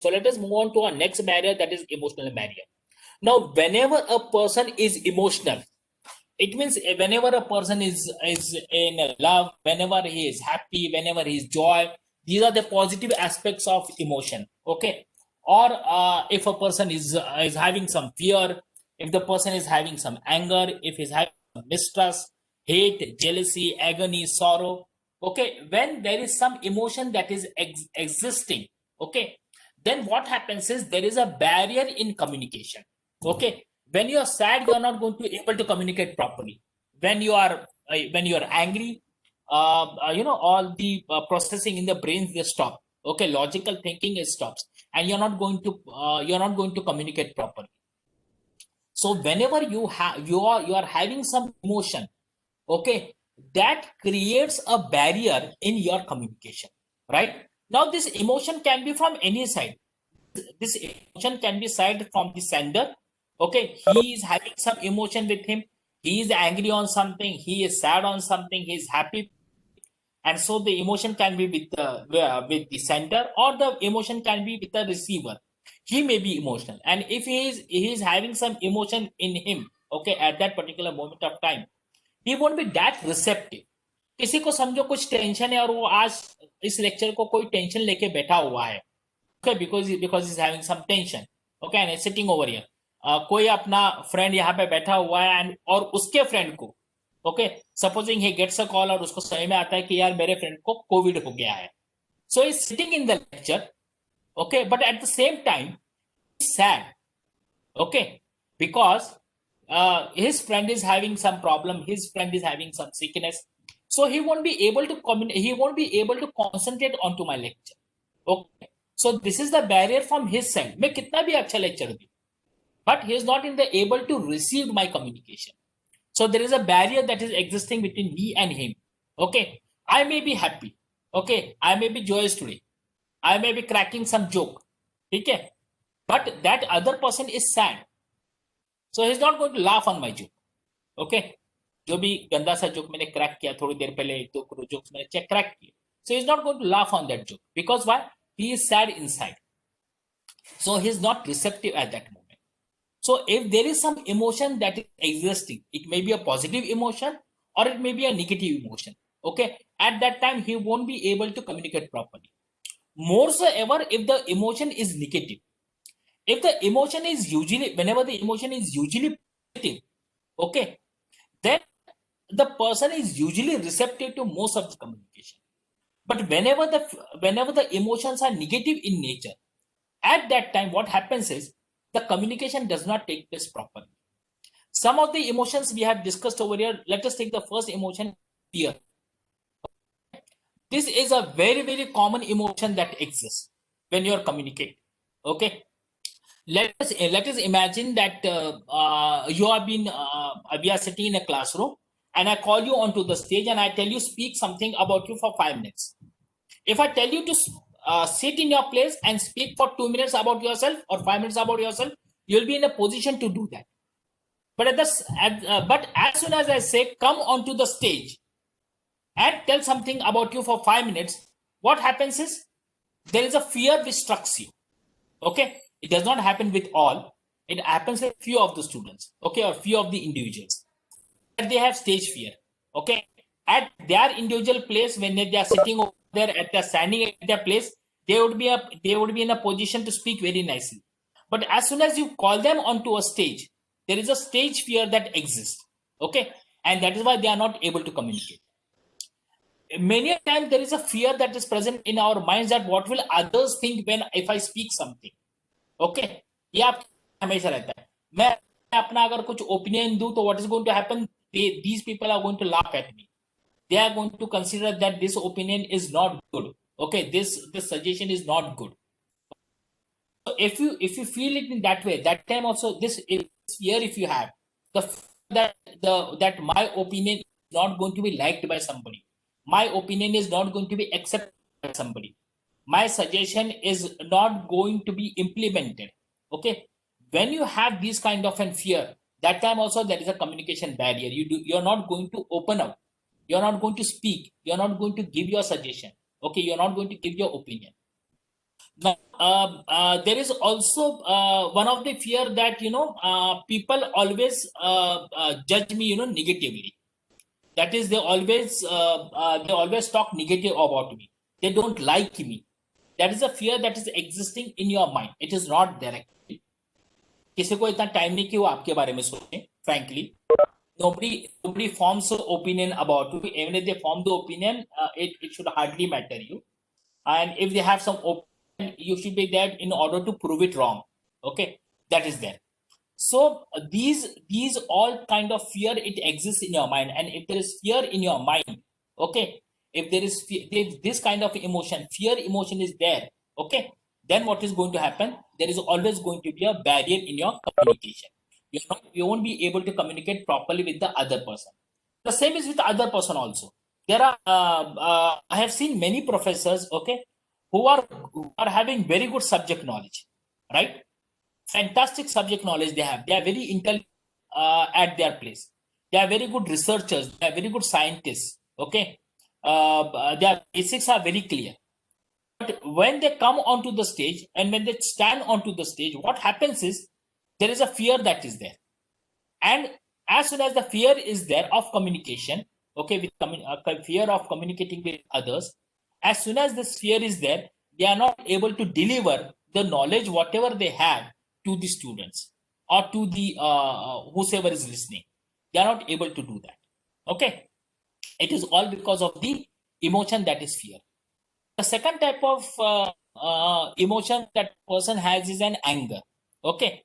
So let us move on to our next barrier, that is emotional barrier. Now, whenever a person is emotional, it means whenever a person is in love, whenever he is happy, whenever he is joy, these are the positive aspects of emotion. Okay, or if a person is having some fear, if the person is having some anger, if he's having some mistrust, hate, jealousy, agony, sorrow. Okay, when there is some emotion that is existing, okay, then what happens is there is a barrier in communication. Okay, when you are sad, you are not going to be able to communicate properly. When you are angry, all the processing in the brains, they stop. Okay, logical thinking is stops, and you're not going to communicate properly. So whenever you are having some emotion, okay, that creates a barrier in your communication, right? Now this emotion can be from any side. This emotion can be side from the sender. Okay, he is having some emotion with him, he is angry on something, he is sad on something, he is happy, and so the emotion can be with the sender, or the emotion can be with the receiver. He may be emotional, and if he is having some emotion in him, okay, at that particular moment of time, he won't be that receptive. किसी को समझो कुछ tension है और वो आज इस lecture को कोई टेंशन लेके बैठा हुआ है, okay, because he's having some tension, okay, and he's sitting over here. कोई अपना फ्रेंड यहाँ पे बैठा हुआ है एंड और उसके फ्रेंड को, okay, supposing he gets a call और उसको समझ में आता है कि यार मेरे फ्रेंड को कोविड हो गया है, so is sitting in the lecture, okay, but at the same time he's sad, okay, because his friend is having some problem, his friend is having some sickness, so he won't be able to he won't be able to concentrate onto my lecture, okay. So this is the barrier from his side. मैं कितना भी अच्छा lecture दूं, but he is not in the able to receive my communication. So there is a barrier that is existing between me and him. Okay, I may be happy. Okay, I may be joyous today. I may be cracking some joke. Okay, but that other person is sad. So he's not going to laugh on my joke. Okay, जो भी गंदा सा joke मैंने crack किया थोड़ी देर पहले, दो jokes मैंने चेक क्रैक किए, so he's not going to laugh on that joke because why? He is sad inside. So he's not receptive at that moment. So if there is some emotion that is existing, it may be a positive emotion or it may be a negative emotion. Okay, at that time he won't be able to communicate properly. More so ever if the emotion is negative. If the emotion is usually, whenever the emotion is usually positive, okay, then the person is usually receptive to most of the communication. But whenever the emotions are negative in nature, at that time what happens is the communication does not take place properly. Some of the emotions we have discussed over here. Let us take the first emotion, fear. This is a very, very common emotion that exists when you are communicating. Okay, let us imagine that we are sitting in a classroom, and I call you onto the stage and I tell you speak something about you for 5 minutes. If I tell you to sit in your place and speak for 2 minutes about yourself or 5 minutes about yourself, you'll be in a position to do that. But but as soon as I say come onto the stage and tell something about you for 5 minutes, what happens is there is a fear which strikes you. Okay, it does not happen with all. It happens with few of the students, okay, or few of the individuals. They have stage fear. Okay, at their individual place, when they are sitting over there, at their standing at their place, they would be in a position to speak very nicely. But as soon as you call them onto a stage, there is a stage fear that exists. Okay, and that is why they are not able to communicate. Many a time there is a fear that is present in our minds that what will others think when if I speak something. Okay, ये आप हमेशा रहता है. मैं अपना अगर कुछ opinion दूं तो what is going to happen? These people are going to laugh at me. They are going to consider that this opinion is not good. Okay, this suggestion is not good. So if you feel it in that way, that time also this fear, if you have that my opinion is not going to be liked by somebody, my opinion is not going to be accepted by somebody, my suggestion is not going to be implemented. Okay, when you have this kind of an fear, that time also there is a communication barrier. You're not going to open up, you're not going to speak, you're not going to give your suggestion. Okay, you're not going to give your opinion. Now, there is also one of the fear that people always judge me negatively. That is, they always talk negative about me. They don't like me. That is a fear that is existing in your mind. It is not there actually. किसी को इतना time नहीं कि वो आपके बारे में सोचे. Frankly, nobody forms an opinion about you. Even if they form the opinion, it should hardly matter you. And if they have some opinion, you should be there in order to prove it wrong. Okay, that is there. So these all kind of fear, it exists in your mind. And if there is fear in your mind, okay, if there is if this kind of emotion, fear emotion is there, okay, then what is going to happen? There is always going to be a barrier in your communication. You won't be able to communicate properly with the other person. The same is with the other person also. There are I have seen many professors, okay, who are having very good subject knowledge, right? Fantastic subject knowledge they have. They are very intelligent at their place. They are very good researchers. They are very good scientists. Okay, their basics are very clear. But when they come onto the stage and when they stand onto the stage, what happens is there is a fear that is there. And as soon as the fear is there of communication, okay, with fear of communicating with others, as soon as this fear is there, they are not able to deliver the knowledge, whatever they have, to the students or to the whosoever is listening. They are not able to do that. Okay, it is all because of the emotion that is fear. The second type of emotion that person has is an anger. Okay,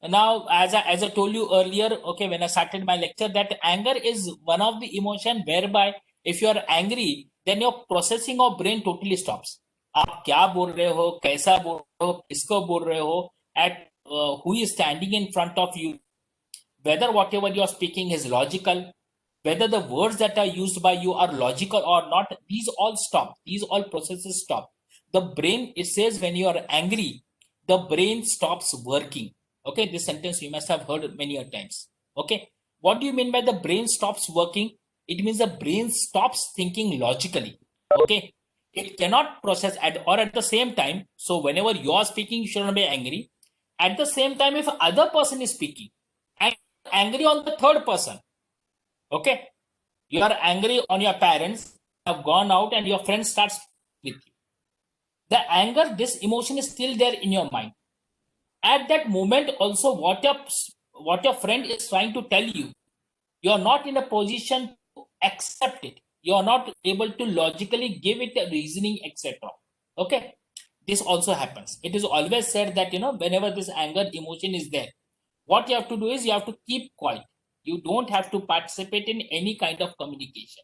now as I told you earlier, okay, when I started my lecture, that anger is one of the emotion whereby if you are angry, then your processing of brain totally stops. आप क्या बोल रहे हो, कैसा बोल रहे हो, किसको बोल रहे हो, at who is standing in front of you, whether whatever you are speaking is logical, whether the words that are used by you are logical or not, these all stop. These all processes stop. The brain, it says when you are angry, the brain stops working. Okay, this sentence you must have heard many a times. Okay, what do you mean by the brain stops working? It means the brain stops thinking logically. Okay, it cannot process at the same time. So whenever you are speaking, you should not be angry. At the same time, if other person is speaking and angry on the third person, okay, you are angry on your parents, have gone out and your friend starts with you. The anger, this emotion is still there in your mind. At that moment also, what your friend is trying to tell you, you are not in a position to accept it. You are not able to logically give it a reasoning, etc. Okay, this also happens. It is always said that whenever this anger emotion is there, what you have to do is you have to keep quiet. You don't have to participate in any kind of communication.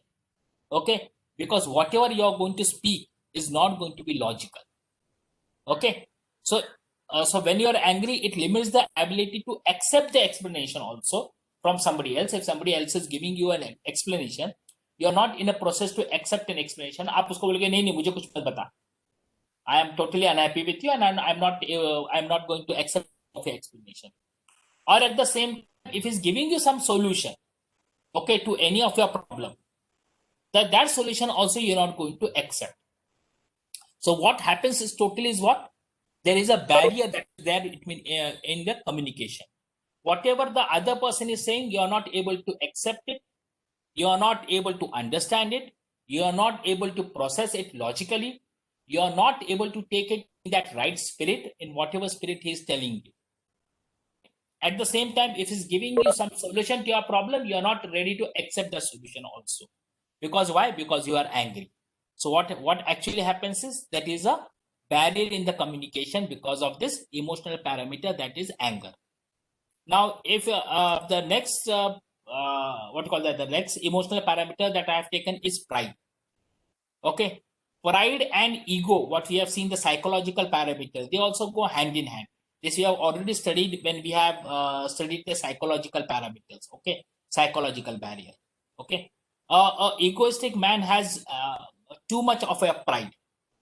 Okay, because whatever you are going to speak is not going to be logical. Okay, so when you are angry, it limits the ability to accept the explanation also from somebody else. If somebody else is giving you an explanation, you are not in a process to accept an explanation. आप उसको बोलोगे नहीं नहीं मुझे कुछ मत बता. I am totally unhappy with you and I'm not going to accept of your explanation. Or at the same time, if he's giving you some solution, okay, to any of your problem, that solution also you're not going to accept. So what happens is totally is what? There is a barrier that is there between in the communication. Whatever the other person is saying, you are not able to accept it. You are not able to understand it. You are not able to process it logically. You are not able to take it in that right spirit, in whatever spirit he is telling you. At the same time, if he's giving you some solution to your problem, you are not ready to accept the solution also. Because why? Because you are angry. So what actually happens is that is a barrier in the communication because of this emotional parameter, that is anger. Now, if the next the next emotional parameter that I have taken is pride. Okay, pride and ego, what we have seen, the psychological parameters, they also go hand in hand. This we have already studied when we have studied the psychological parameters. Okay, psychological barrier. Okay, egoistic man has too much of a pride.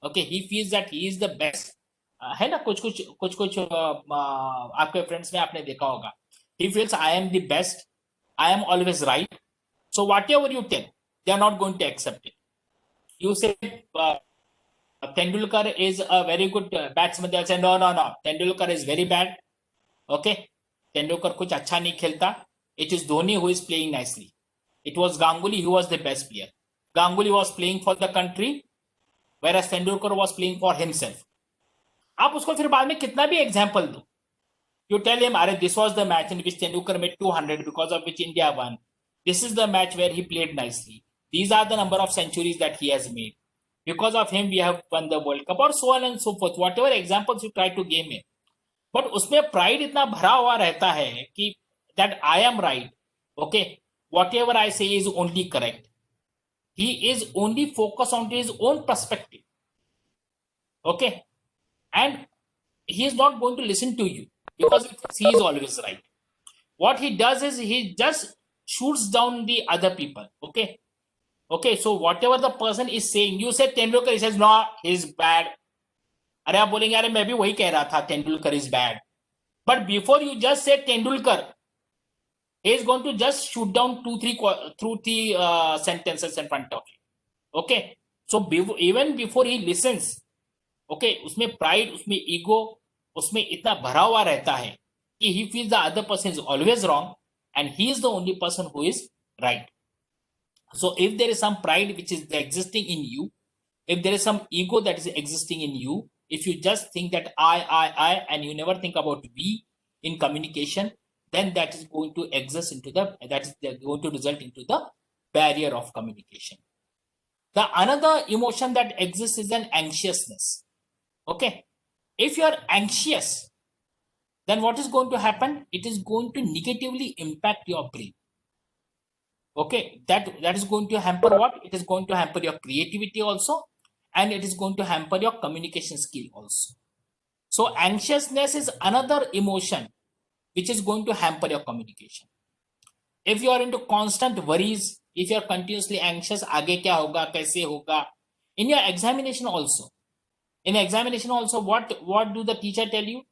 Okay, he feels that he is the best. है ना, कुछ आपके friends में आपने देखा होगा. He feels I am the best, I am always right. So whatever you tell, they are not going to accept it. You say Tendulkar is a very good batsman. They'll say, no, no, no. Tendulkar is very bad. Okay. Tendulkar kuch acha nahi khelta. It is Dhoni who is playing nicely. It was Ganguly who was the best player. Ganguly was playing for the country, whereas Tendulkar was playing for himself. आप उसको फिर बाद में कितना भी example दो, you tell him, "Are this was the match in which Tendulkar made 200, because of which India won. This is the match where he played nicely. These are the number of centuries that he has made. Because of him, we have won the World Cup," और so on and so forth. Whatever examples you try to give me, but उसमें pride इतना भरा हुआ रहता है कि that I am right. Okay, whatever I say is only correct. He is only focused on his own perspective. Okay, and he is not going to listen to you because he is always right. What he does is he just shoots down the other people. Okay, so whatever the person is saying, you say Tendulkar, he says no, he's bad. अरे आप बोलेंगे अरे मैं भी वही कह रहा था, Tendulkar is bad. But before you just say Tendulkar, he is going to just shoot down two three sentences in front of you. Okay, so even before he listens, okay, उसमें pride, उसमें ego, उसमें इतना भरा हुआ रहता है कि he feels the other person is always wrong and he is the only person who is right. So if there is some pride which is existing in you, if there is some ego that is existing in you, if you just think that I and you never think about we in communication, then that is going to exist into that is going to result into the barrier of communication. The another emotion that exists is an anxiousness. Okay, if you are anxious, then what is going to happen? It is going to negatively impact your brain. Okay, that is going to hamper what? It is going to hamper your creativity also, and it is going to hamper your communication skill also. So anxiousness is another emotion which is going to hamper your communication. If you are into constant worries, if you are continuously anxious, आगे क्या होगा, कैसे होगा, in your examination also, what do the teacher tell you?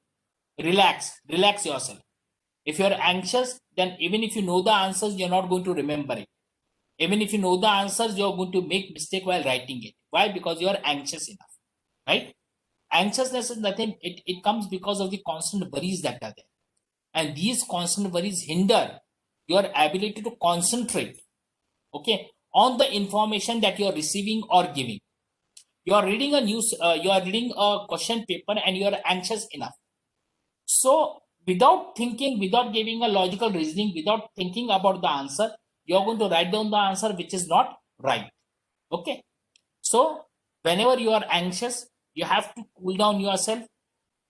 Relax yourself. If you are anxious, then even if you know the answers, you're not going to remember it. Even if you know the answers, you're going to make mistake while writing it. Why? Because you are anxious enough, right? Anxiousness is nothing. It comes because of the constant worries that are there. And these constant worries hinder your ability to concentrate, okay, on the information that you are receiving or giving. You are reading a question paper and you are anxious enough. So without thinking, without giving a logical reasoning, without thinking about the answer, you're going to write down the answer which is not right. Okay, so whenever you are anxious, you have to cool down yourself.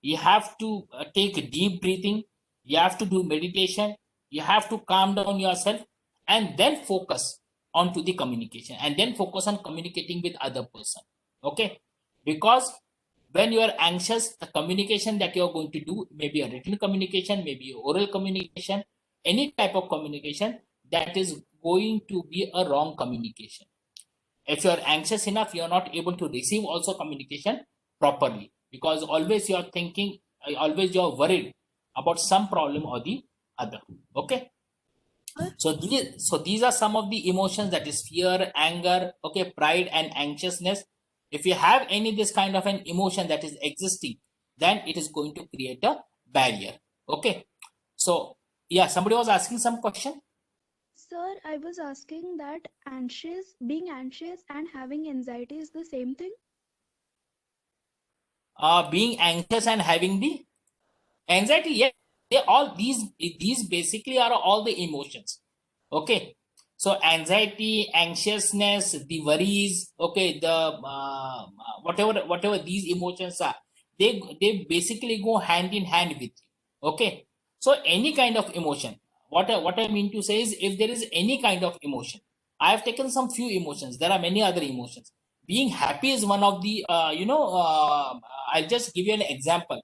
You have to take deep breathing. You have to do meditation. You have to calm down yourself and then focus onto the communication, and then focus on communicating with other person. Okay, because when you are anxious, the communication that you are going to do, maybe a written communication, maybe oral communication, any type of communication, that is going to be a wrong communication. If you are anxious enough, you are not able to receive also communication properly, because always you are thinking, always you are worried about some problem or the other. Okay, so these are some of the emotions, that is fear, anger, okay, pride and anxiousness. If you have any this kind of an emotion that is existing, then it is going to create a barrier. Okay, so yeah, somebody was asking some question. Sir, I was asking that being anxious and having anxiety is the same thing? Being anxious and having the anxiety, yeah, they all these basically are all the emotions. Okay, so anxiety, anxiousness, the worries, okay, the whatever these emotions are, they basically go hand in hand with you. Okay, so any kind of emotion, what I mean to say is, if there is any kind of emotion, I have taken some few emotions, there are many other emotions. Being happy is one of the I'll just give you an example.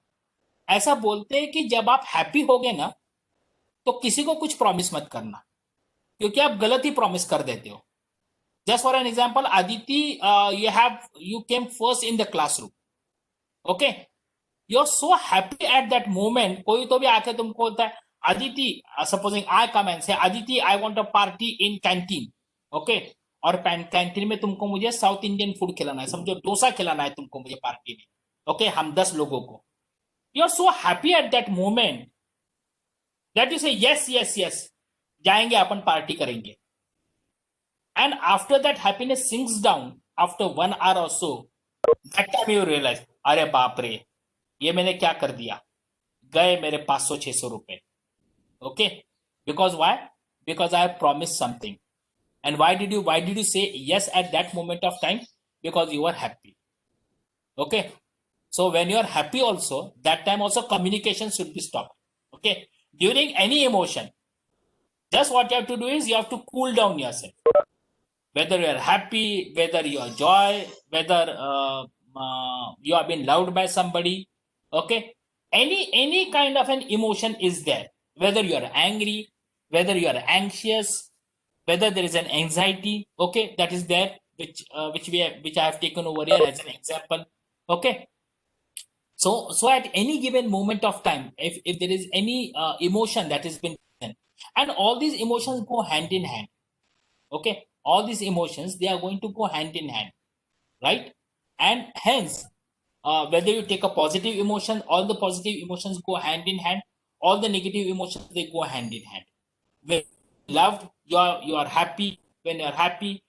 ऐसा बोलते हैं कि जब आप happy होगे ना, तो किसी को कुछ प्रॉमिस मत करना, क्योंकि आप गलत ही प्रॉमिस कर देते हो. Just for an example, Aditi, you came first in the classroom. Okay, you are so happy at that moment. कोई तो भी आके तुमको बोलता है, Aditi, supposing I come and say, Aditi, I want a party in canteen. Okay, और canteen में तुमको मुझे साउथ इंडियन फूड खिलाना है, समझो डोसा खिलाना है तुमको मुझे पार्टी में, ओके, हम 10 लोगों को, you are so happy at that moment that you say yes yes yes, जाएंगे अपन पार्टी करेंगे। And after that happiness sinks down after 1 hour और so, that time you realise, अरे बाप रे, ये मैंने क्या कर दिया, गए मेरे 500-600 रुपए, okay, because why, because I have promise something. And why did you say yes at that moment of time? Because you are happy. Okay. So when you are happy also, that time also communication should be stopped. Okay. During any emotion, just what you have to do is you have to cool down yourself. Whether you are happy, whether you are joy, whether you have been loved by somebody. Okay. Any kind of an emotion is there. Whether you are angry, whether you are anxious, whether there is an anxiety, okay, that is there, which I have taken over here as an example, okay. So at any given moment of time, if there is any emotion that has been present, and all these emotions go hand in hand, okay, all these emotions, they are going to go hand in hand, right? And hence, whether you take a positive emotion, all the positive emotions go hand in hand, all the negative emotions, they go hand in hand. When loved, you are happy. When you are happy,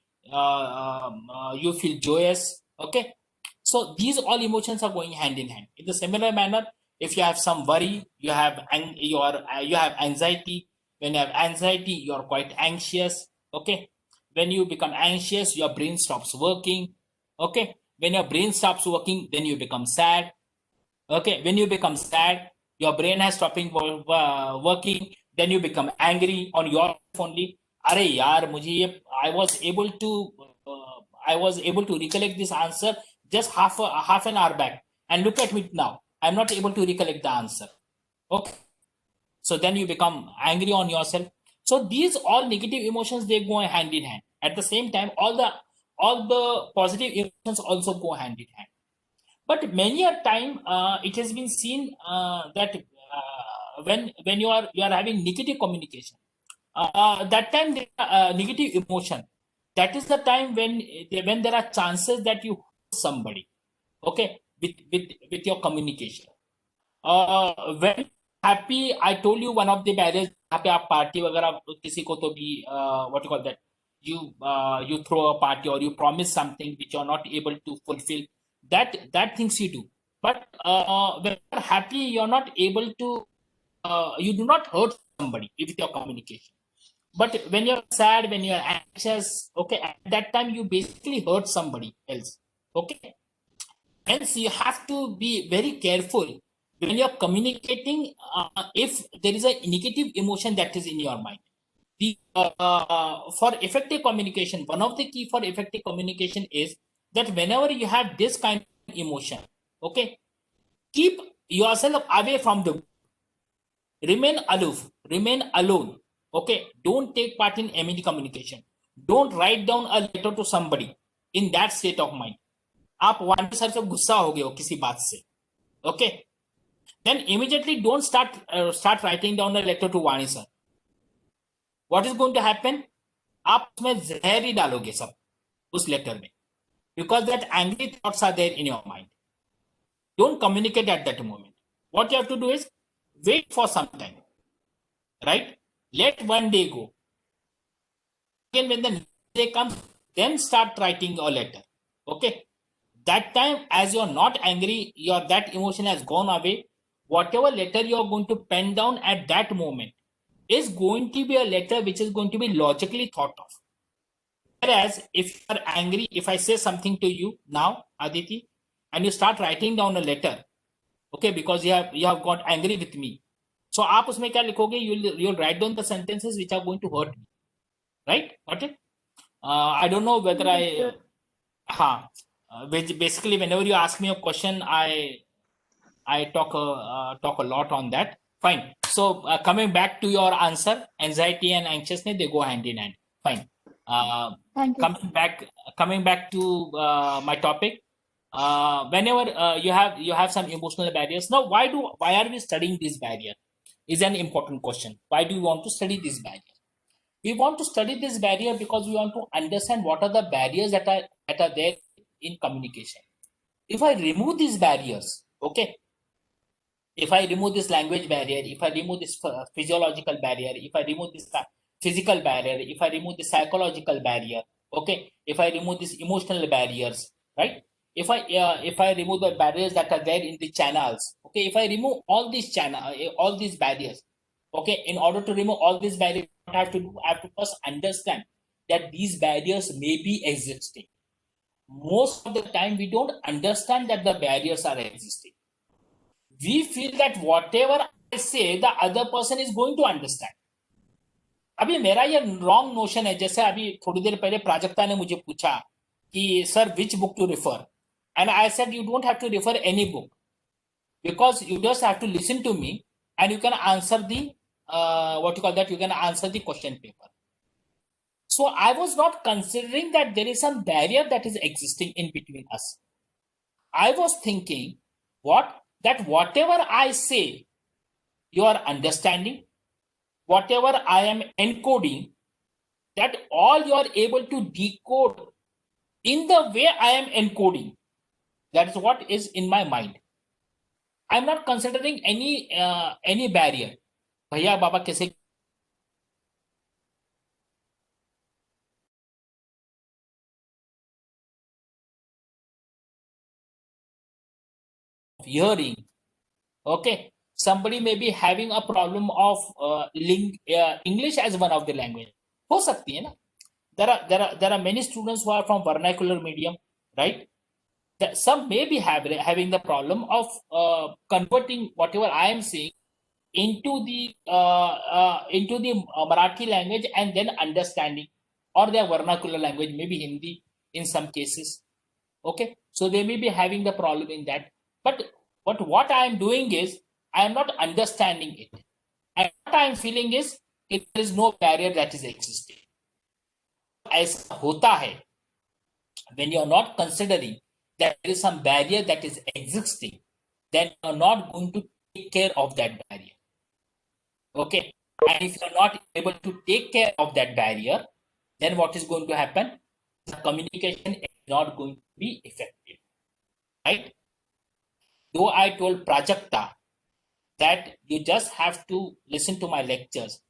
you feel joyous, okay. So these all emotions are going hand in hand. In the similar manner, if you have some worry, you have anxiety. When you have anxiety, you are quite anxious, okay. When you become anxious, your brain stops working, okay. When your brain stops working, then you become sad, okay. When you become sad, your brain has stopping working, then you become angry on your only. अरे यार मुझे ये, I was able to uh, I was able to recollect this answer just half an hour back, and look at me now, I'm not able to recollect the answer, okay. So then you become angry on yourself. So these all negative emotions, they go hand in hand. At the same time, all the positive emotions also go hand in hand. But many a time, it has been seen that when you are having negative communication, that time the negative emotion, that is the time when there are chances that you hurt somebody, okay, with your communication. When happy, I told you one of the barriers, जहाँ पे आप party वगैरह किसी को तो भी what you call that, you throw a party or you promise something which you are not able to fulfill, that things you do. But when you're happy, you're not able to, you do not hurt somebody with your communication. But when you're sad, when you're anxious, okay, at that time you basically hurt somebody else, okay. Hence, you have to be very careful when you're communicating. If there is a negative emotion that is in your mind, for effective communication, one of the key for effective communication is that whenever you have this kind of emotion, okay, keep yourself away from the, remain aloof, remain alone, okay. Don't take part in any communication. Don't write down a letter to somebody in that state of mind. आप वाणी sir से गुस्सा हो गए हो किसी बात से, okay, then immediately don't start writing down a letter to Vani sir. What is going to happen, आप उसमें जहर ही डालोगे सब उस लेटर में, because that angry thoughts are there in your mind. Don't communicate at that moment. What you have to do is wait for some time, right, let one day go. Again, when the next day comes, then start writing a letter, okay. That time, as you're not angry, that emotion has gone away. Whatever letter you're going to pen down at that moment is going to be a letter which is going to be logically thought of. Whereas if you are angry, if I say something to you now, Aditi, and you start writing down a letter, okay, because you have got angry with me, so आप उसमें क्या लिखोगे, you'll write down the sentences which are going to hurt me, right? Got it? I don't know whether Yes, sir. हाँ, basically whenever you ask me a question, I talk a lot on that. Fine. So coming back to your answer, anxiety and anxiousness, they go hand in hand. Fine. Thank you. Coming back to my topic, whenever you have some emotional barriers. Now, why are we studying this barrier? Is an important question. Why do you want to study this barrier? We want to study this barrier because we want to understand what are the barriers that are there in communication. If I remove these barriers, okay, if I remove this language barrier, if I remove this physiological barrier, if I remove this physical barrier, if I remove the psychological barrier, okay, if I remove these emotional barriers, right? If I remove the barriers that are there in the channels, okay, if I remove all these all these barriers, okay, in order to remove all these barriers, what I have to do, I have to first understand that these barriers may be existing. Most of the time, we don't understand that the barriers are existing. We feel that whatever I say, the other person is going to understand. अभी मेरा ये wrong notion है. जैसे अभी थोड़ी देर पहले प्राजक्ता ने मुझे पूछा कि sir which book to refer, and I said you don't have to refer any book because you just have to listen to me and you can answer the what you call that, you can answer the question paper. So I was not considering that there is some barrier that is existing in between us. I was thinking that whatever I say, you are understanding, whatever I am encoding, that all you are able to decode in the way I am encoding. That is what is in my mind. I'm not considering any barrier. Bhaiya Baba kaise hearing, okay, somebody may be having a problem of English as one of the language. हो सकती है ना. There are many students who are from vernacular medium, right? That some may be having the problem of converting whatever I am saying into the Marathi language and then understanding, or their vernacular language, maybe Hindi in some cases. Okay, so they may be having the problem in that. But what I am doing is I am not understanding it, and what I am feeling is there is no barrier that is existing. ऐसा होता है when you are not considering that there is some barrier that is existing, then you are not going to take care of that barrier. Okay, and if you are not able to take care of that barrier, then what is going to happen? The communication is not going to be effective, right? Though I told Prajakta that you just have to listen to my lectures,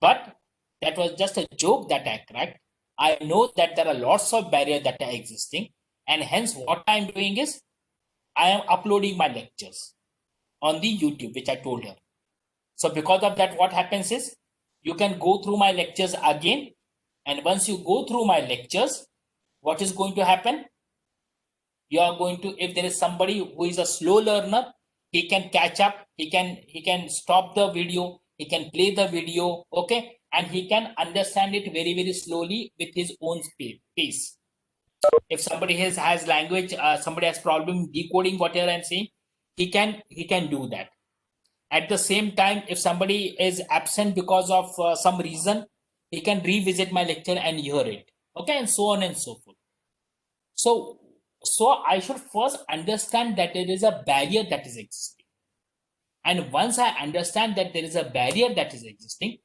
but that was just a joke that I cracked. I know that there are lots of barriers that are existing, and hence what I'm doing is I am uploading my lectures on the YouTube, which I told her. So because of that, what happens is you can go through my lectures again, and once you go through my lectures, what is going to happen? You are going to, if there is somebody who is a slow learner, he can catch up, he can stop the video, he can play the video, okay, and he can understand it very, very slowly with his own pace. If somebody has language, somebody has problem decoding whatever I'm saying, he can do that. At the same time, if somebody is absent because of some reason, he can revisit my lecture and hear it, okay, and so on and so forth. So I should first understand that there is a barrier that is existing, and once I understand that there is a barrier that is existing,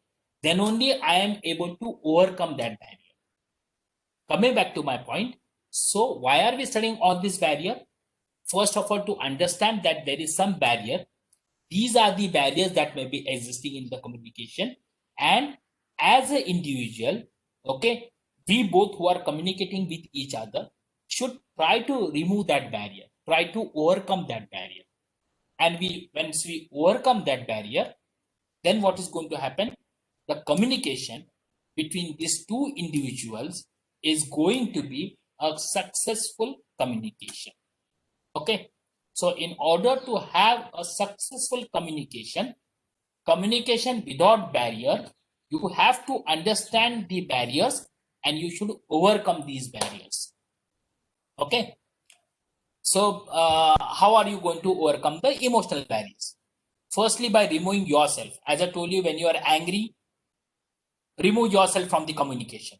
then only I am able to overcome that barrier. Coming back to my point, so why are we studying all this barrier? First of all, to understand that there is some barrier. These are the barriers that may be existing in the communication, and as an individual, okay, we both who are communicating with each other should try to remove that barrier, try to overcome that barrier. And once we overcome that barrier, then what is going to happen? The communication between these two individuals is going to be a successful communication. Okay, so in order to have a successful communication without barrier, you have to understand the barriers and you should overcome these barriers. Okay, so how are you going to overcome the emotional barriers? Firstly, by removing yourself. As I told you, when you are angry, remove yourself from the communication.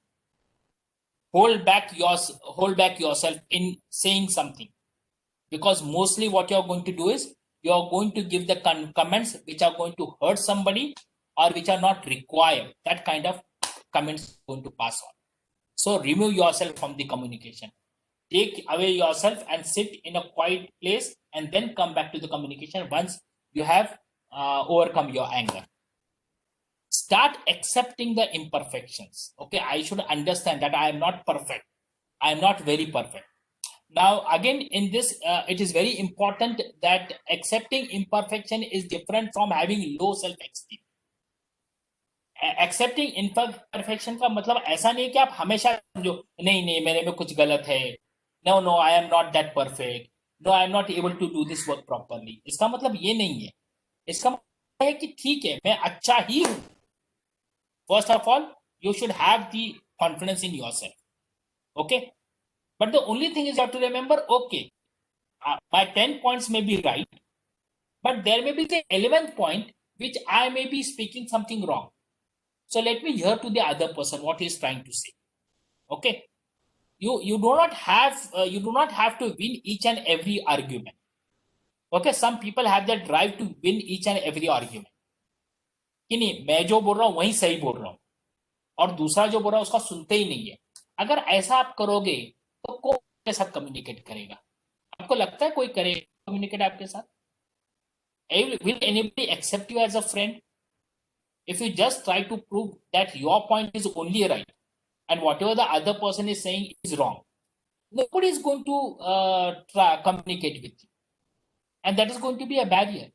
Hold back yourself in saying something, because mostly what you are going to do is you are going to give the comments which are going to hurt somebody or which are not required. That kind of comments going to pass on. So remove yourself from the communication. Take away yourself and sit in a quiet place and then come back to the communication once you have overcome your anger. Start accepting the imperfections. Okay, I should understand that I am not perfect. I am not very perfect. Now, again, in this, it is very important that accepting imperfection is different from having low self-esteem. Accepting imperfection का मतलब ऐसा नहीं कि आप हमेशा समझो नहीं नहीं मेरे में कुछ गलत है, no no I am not that perfect, no I am not able to do this work properly. इसका मतलब ये नहीं है. इसका मतलब है कि ठीक है मैं अच्छा ही हूं. First of all you should have the confidence in yourself. Okay, but the only thing is you have to remember, okay, my 10 points may be right, but there may be the 11th point which I may be speaking something wrong. So let me hear to the other person what he is trying to say. Okay, you do not have to win each and every argument. Okay, some people have that drive to win each and every argument कि नहीं मैं जो बोल रहा हूं वही सही बोल रहा हूं और दूसरा जो बोल रहा है उसका सुनते ही नहीं है. अगर ऐसा आप करोगे तो कौन आपके साथ कम्युनिकेट करेगा? आपको लगता है कोई करेगा कम्युनिकेट आपके साथ? Will anybody accept you as a friend if you just try to prove that your point is only right and whatever the other person is saying is wrong? Nobody is going to communicate with you, and that is going to be a barrier.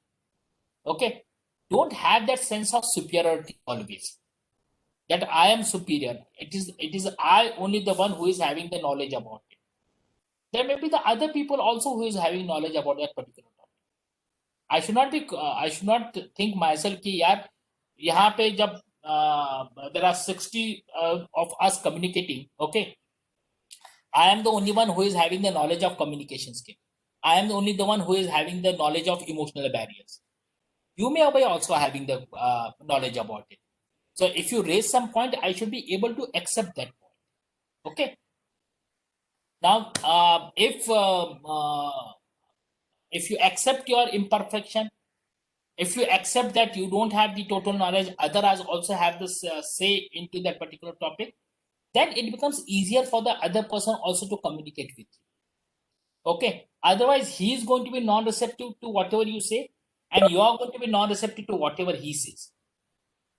Okay, don't have that sense of superiority always, that I am superior. It is I only the one who is having the knowledge about it. There may be the other people also who is having knowledge about that particular topic. I should not think myself कि यार यहाँ पे जब there are 60 of us communicating, okay, I am the only one who is having the knowledge of communication skill. I am the only the one who is having the knowledge of emotional barriers. You may be also having the knowledge about it. So if you raise some point, I should be able to accept that point. Okay. Now, if you accept your imperfection, if you accept that you don't have the total knowledge, others also have this say into that particular topic, then it becomes easier for the other person also to communicate with you. Okay. Otherwise, he is going to be non-receptive to whatever you say, and you are going to be non-receptive to whatever he says.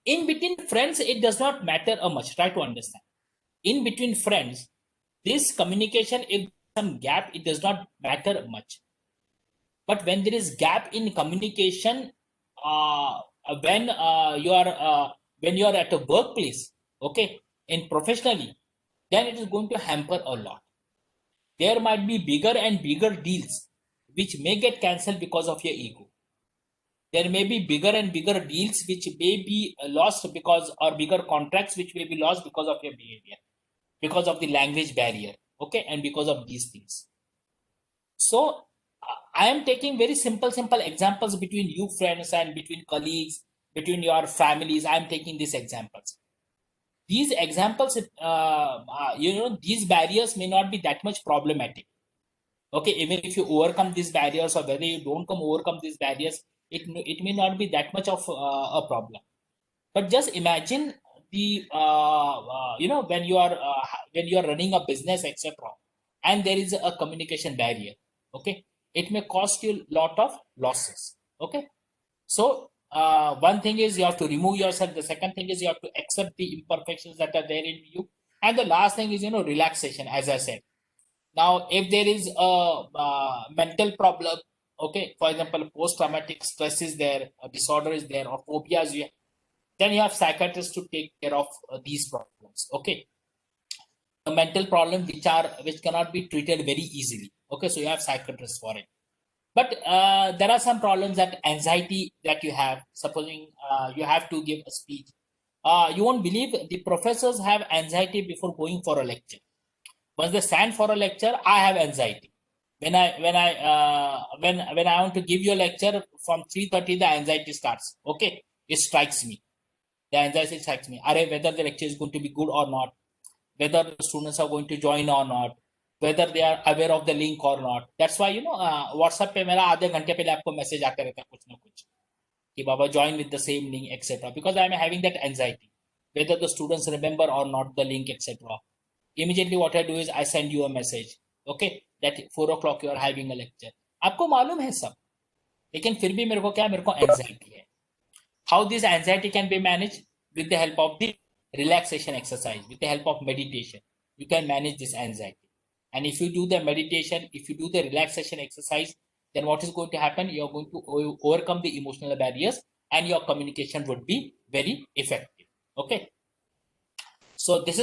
In between friends, it does not matter much. Try to understand. In between friends, this communication, if some gap, it does not matter much. But when there is gap in communication, when you are at a workplace, okay, in professionally, then it is going to hamper a lot. There might be bigger and bigger deals which may get cancelled because of your ego. There may be bigger and bigger deals which may be lost because, or bigger contracts which may be lost because of your behavior, because of the language barrier, okay, and because of these things. So I am taking very simple examples between you friends and between colleagues, between your families. I am taking these examples. These examples, these barriers may not be that much problematic. Okay, even if you overcome these barriers or whether you don't overcome these barriers, it may not be that much of a problem. But just imagine the when you are running a business, etc., and there is a communication barrier. Okay, it may cost you a lot of losses. Okay, so one thing is you have to remove yourself. The second thing is you have to accept the imperfections that are there in you, and the last thing is relaxation, as I said. Now, if there is a mental problem, okay, for example, post-traumatic stress is there, a disorder is there, or phobias, then you have psychiatrists to take care of these problems. Okay, the mental problems which cannot be treated very easily. Okay, so you have psychiatrists for it. But there are some problems that anxiety that you have. Supposing you have to give a speech, you won't believe the professors have anxiety before going for a lecture. Once they stand for a lecture, I have anxiety. When I want to give you a lecture from 3:30, the anxiety starts. Okay, it strikes me. The anxiety strikes me. Whether the lecture is going to be good or not, whether the students are going to join or not, whether they are aware of the link or not. That's why WhatsApp पे मेरा आधे घंटे पहले आपको message आते रहता है कुछ ना कुछ कि बाबा join with the same link etc. because I am having that anxiety. whether the students remember or not the link, etc. Immediately what I do is I send you a message, okay, that 4 o'clock you are having a lecture. आपको मालूम है सब, लेकिन फिर भी मेरे को क्या, मेरे को एंजाइटी है. How this anxiety can be managed? With the help of the relaxation exercise, with the help of meditation, you can manage this anxiety. And if you do the meditation, if you do the relaxation exercise, then what is going to happen? You're going to overcome the emotional barriers and your communication would be very effective. Okay. So this is